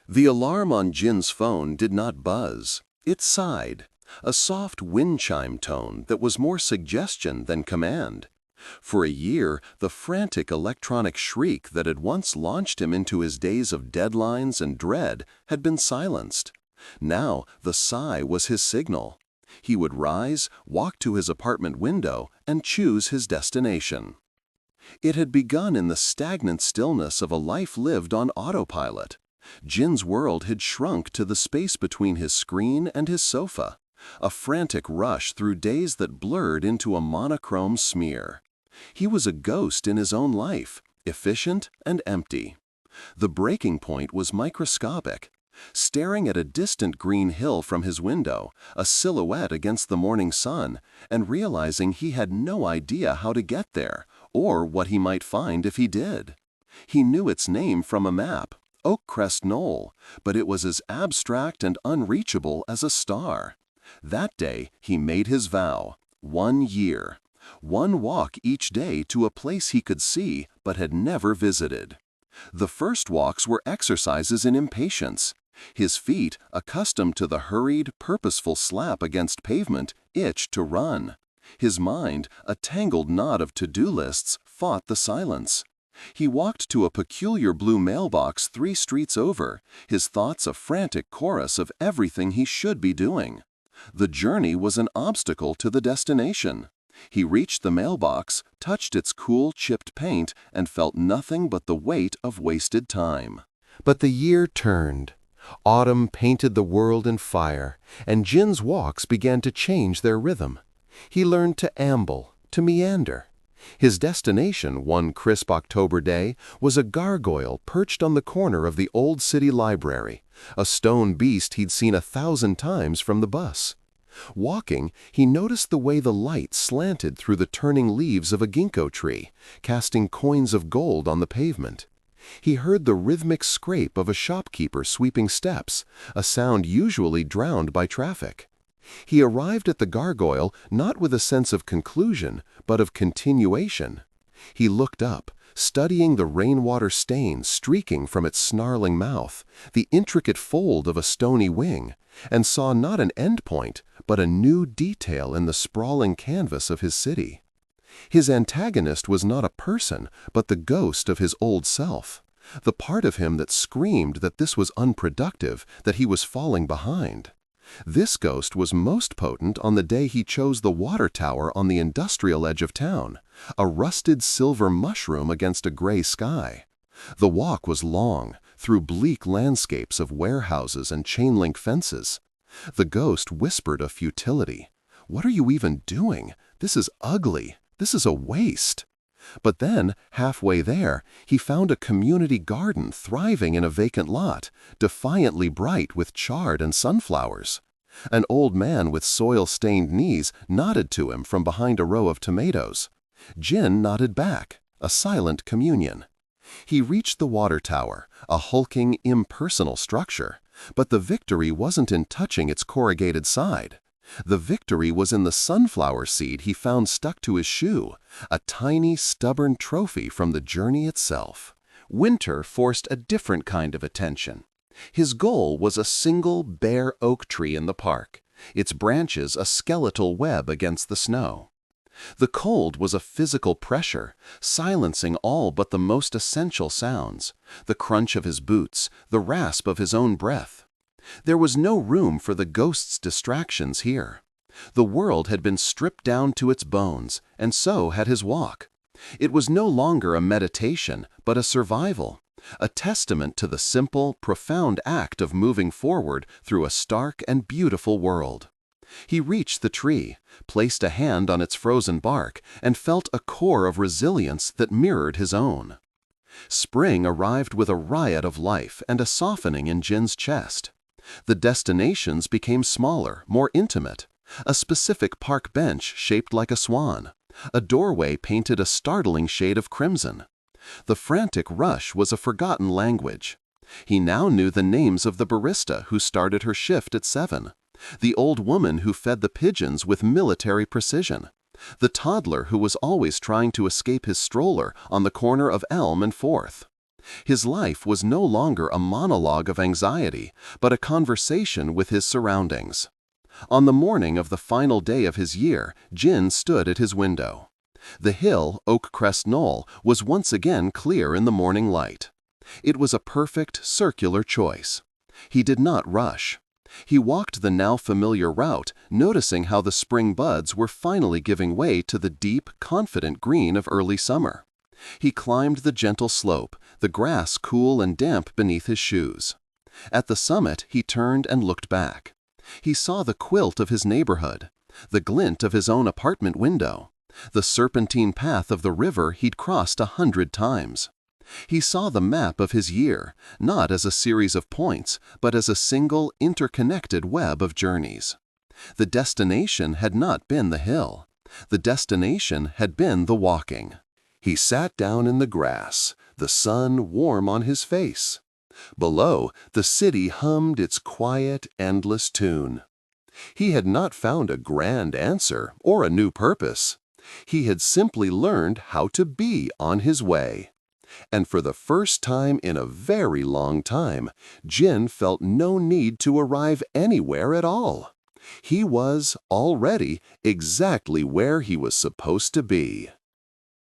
The alarm on Jin's phone did not buzz. It sighed, a soft wind chime tone that was more suggestion than command. For a year, the frantic electronic shriek that had once launched him into his days of deadlines and dread had been silenced. Now, the sigh was his signal. He would rise, walk to his apartment window, and choose his destination. It had begun in the stagnant stillness of a life lived on autopilot. Jin's world had shrunk to the space between his screen and his sofa, a frantic rush through days that blurred into a monochrome smear. He was a ghost in his own life, efficient and empty. The breaking point was microscopic. Staring at a distant green hill from his window, a silhouette against the morning sun, and realizing he had no idea how to get there, or what he might find if he did. He knew its name from a map, Oakcrest Knoll, but it was as abstract and unreachable as a star. That day he made his vow, 1 year. One walk each day to a place he could see but had never visited. The first walks were exercises in impatience. His feet, accustomed to the hurried, purposeful slap against pavement, itched to run. His mind, a tangled knot of to-do lists, fought the silence. He walked to a peculiar blue mailbox 3 streets over, his thoughts a frantic chorus of everything he should be doing. The journey was an obstacle to the destination. He reached the mailbox, touched its cool, chipped paint, and felt nothing but the weight of wasted time. But the year turned. Autumn painted the world in fire, and Jin's walks began to change their rhythm. He learned to amble, to meander. His destination, one crisp October day, was a gargoyle perched on the corner of the old city library, a stone beast he'd seen 1,000 times from the bus. Walking, he noticed the way the light slanted through the turning leaves of a ginkgo tree, casting coins of gold on the pavement. He heard the rhythmic scrape of a shopkeeper sweeping steps, a sound usually drowned by traffic. He arrived at the gargoyle not with a sense of conclusion, but of continuation. He looked up, studying the rainwater stain streaking from its snarling mouth, the intricate fold of a stony wing, and saw not an endpoint, but a new detail in the sprawling canvas of his city. His antagonist was not a person, but the ghost of his old self, the part of him that screamed that this was unproductive, that he was falling behind. This ghost was most potent on the day he chose the water tower on the industrial edge of town, a rusted silver mushroom against a gray sky. The walk was long, through bleak landscapes of warehouses and chain-link fences. The ghost whispered of futility. "What are you even doing? This is ugly. This is a waste." But then, halfway there, he found a community garden thriving in a vacant lot, defiantly bright with chard and sunflowers. An old man with soil-stained knees nodded to him from behind a row of tomatoes. Jin nodded back, a silent communion. He reached the water tower, a hulking, impersonal structure, but the victory wasn't in touching its corrugated side. The victory was in the sunflower seed he found stuck to his shoe, a tiny, stubborn trophy from the journey itself. Winter forced a different kind of attention. His goal was a single, bare oak tree in the park, its branches a skeletal web against the snow. The cold was a physical pressure, silencing all but the most essential sounds, the crunch of his boots, the rasp of his own breath. There was no room for the ghost's distractions here. The world had been stripped down to its bones, and so had his walk. It was no longer a meditation, but a survival, a testament to the simple, profound act of moving forward through a stark and beautiful world. He reached the tree, placed a hand on its frozen bark, and felt a core of resilience that mirrored his own. Spring arrived with a riot of life and a softening in Jin's chest. The destinations became smaller, more intimate. A specific park bench shaped like a swan. A doorway painted a startling shade of crimson. The frantic rush was a forgotten language. He now knew the names of the barista who started her shift at 7, the old woman who fed the pigeons with military precision, the toddler who was always trying to escape his stroller on the corner of Elm and 4th. His life was no longer a monologue of anxiety, but a conversation with his surroundings. On the morning of the final day of his year, Jin stood at his window. The hill, Oak Crest Knoll, was once again clear in the morning light. It was a perfect, circular choice. He did not rush. He walked the now familiar route, noticing how the spring buds were finally giving way to the deep, confident green of early summer. He climbed the gentle slope, the grass cool and damp beneath his shoes. At the summit, he turned and looked back. He saw the quilt of his neighborhood, the glint of his own apartment window, the serpentine path of the river he'd crossed 100 times. He saw the map of his year, not as a series of points, but as a single, interconnected web of journeys. The destination had not been the hill. The destination had been the walking. He sat down in the grass, the sun warm on his face. Below, the city hummed its quiet, endless tune. He had not found a grand answer or a new purpose. He had simply learned how to be on his way. And for the first time in a very long time, Jin felt no need to arrive anywhere at all. He was already exactly where he was supposed to be.